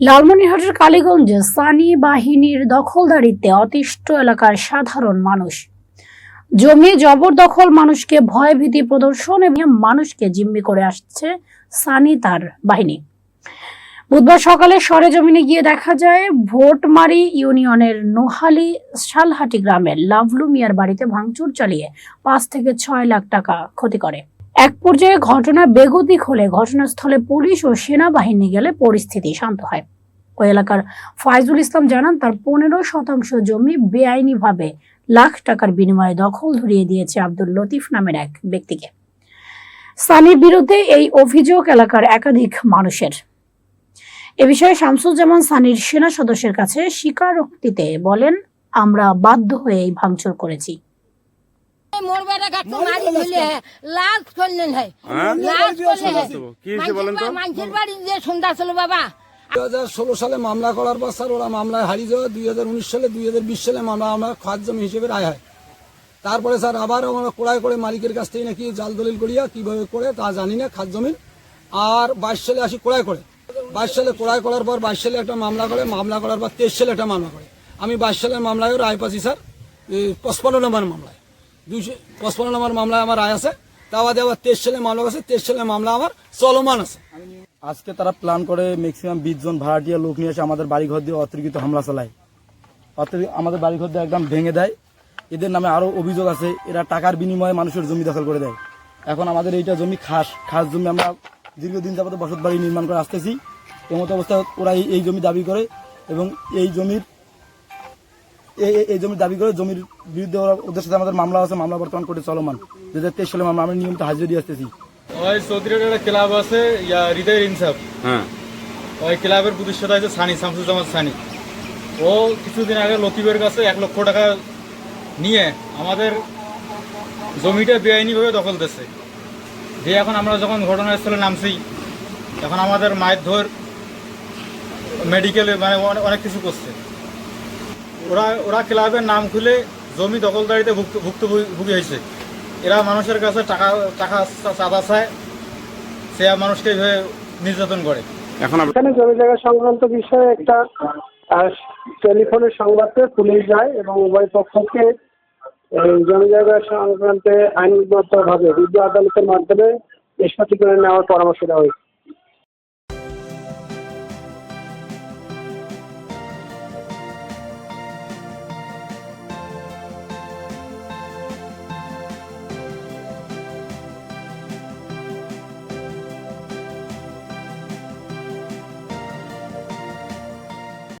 লালমনিরহাটের কালীগঞ্জে সানি বাহিনীর দখলদারিত্বে অতিষ্ঠ এলাকার সাধারণ মানুষ। জমি জবরদখল, মানুষকে ভয়ভীতি প্রদর্শন এবং মানুষকে জিম্মি করে আসছে সানি তার বাহিনী। বুধবার সকালে সরেজমিনে গিয়ে দেখা যায় ভোটমারি ইউনিয়নের নোহালী শালহাটি গ্রামের লাভলু মিয়ার বাড়িতে ভাঙচুর চালিয়ে 5 থেকে 6 লাখ টাকা ক্ষতি করে। এক পর্যায়ে ঘটনা বেগতিক হলে ঘটনাস্থলে পুলিশ ও সেনাবাহিনী গেলে পরিস্থিতি শান্ত হয়। ওই এলাকার ফয়জুল ইসলাম জানান, তার 15% জমি বেআইনিভাবে লাখ টাকার বিনিময়ে দখল ধরিয়ে দিয়েছে আব্দুল লতিফ নামের এক ব্যক্তিকে। সানির বিরুদ্ধে এই অভিযোগ এলাকার একাধিক মানুষের। এ বিষয়ে শামসুজ্জামান সানির সেনা সদস্যের কাছে স্বীকারোক্তিতে বলেন, আমরা বাধ্য হয়ে এই ভাঙচুর করেছি। বাবা 2016 সালে মামলা করার পর স্যার ওরা মামলায় হারিয়ে যাওয়া 2019 সালে 2020 সালে মামলা আমরা খাত জমি হিসেবে রায় হয়। তারপরে স্যার আবার আমরা ক্রয় করে মালিকের কাছ থেকে নাকি জাল দলিল করিয়া কিভাবে করে তা জানি না খাত জমি। আর 22 সালে আসি ক্রয় করে, 22 সালে ক্রয় করার পর 22 সালে একটা মামলা করে, মামলা করার পর 23 সালে একটা মামলা করে। আমি 22 সালের মামলায় রায় পাচ্ছি স্যার 55 নম্বর মামলায়, 255 নম্বর মামলায় আমার রায় আছে। তা বাদে আবার 23 সালে মামলা আছে, 23 সালের মামলা আমার চলমান আছে। আজকে তারা প্ল্যান করে ম্যাক্সিমাম 20 জন ভাড়াটিয়া লোক নিয়ে এসে আমাদের বাড়িঘর দিয়ে অতিরিক্ত হামলা চালায়, আমাদের বাড়িঘর দিয়ে একদম ভেঙে দেয়। এদের নামে আরো অভিযোগ আছে, এরা টাকার বিনিময়ে মানুষের জমি দখল করে দেয়। এখন আমাদের এইটা জমি খাস জমি, আমরা দীর্ঘদিন যাবত বসত বাড়ি নির্মাণ করে আসতেছি। এমতো অবস্থা ওরা এই জমি দাবি করে এবং এই জমির দাবি করে জমির বিরুদ্ধে ওদের সাথে আমাদের মামলা আছে। মামলা বর্তমান কোর্টে চলমান। 2023 সালে মামলা আমরা নিয়মিত হাজিরা দিয়ে আসতেছি। ওই চৌধুরীর একটা ক্লাব আছে হৃদয় ইনসাফ, ওই ক্লাবের প্রতিষ্ঠাতা আছে সানি, শামসুজ্জামান সানি। ও কিছুদিন আগে লতিফের কাছে 1 লক্ষ টাকা নিয়ে আমাদের জমিটা বেআইনিভাবে দখল দিচ্ছে। দিয়ে এখন আমরা যখন ঘটনাস্থলে নামছি, এখন আমাদের মায়ের ধর মেডিকেলে মানে অনেক কিছু করছে। ওরা ক্লাবের নাম খুলে জমি দখলদারিতে ভুক্তভোগী হয়েছে। এরা মানুষের কাছে টাকা চাঁদা চায়, সে মানুষকে নির্যাতন করে। এখন এখানে জমি জায়গা সংক্রান্ত বিষয়ে একটা টেলিফোনের সংবাদ পেয়ে পুলিশ যায় এবং উভয় পক্ষকে জমি জায়গা সংক্রান্তে আইনগতভাবে বিদ্যুৎ আদালতের মাধ্যমে নিষ্পত্তি করে নেওয়ার পরামর্শ দেওয়া হয়েছে।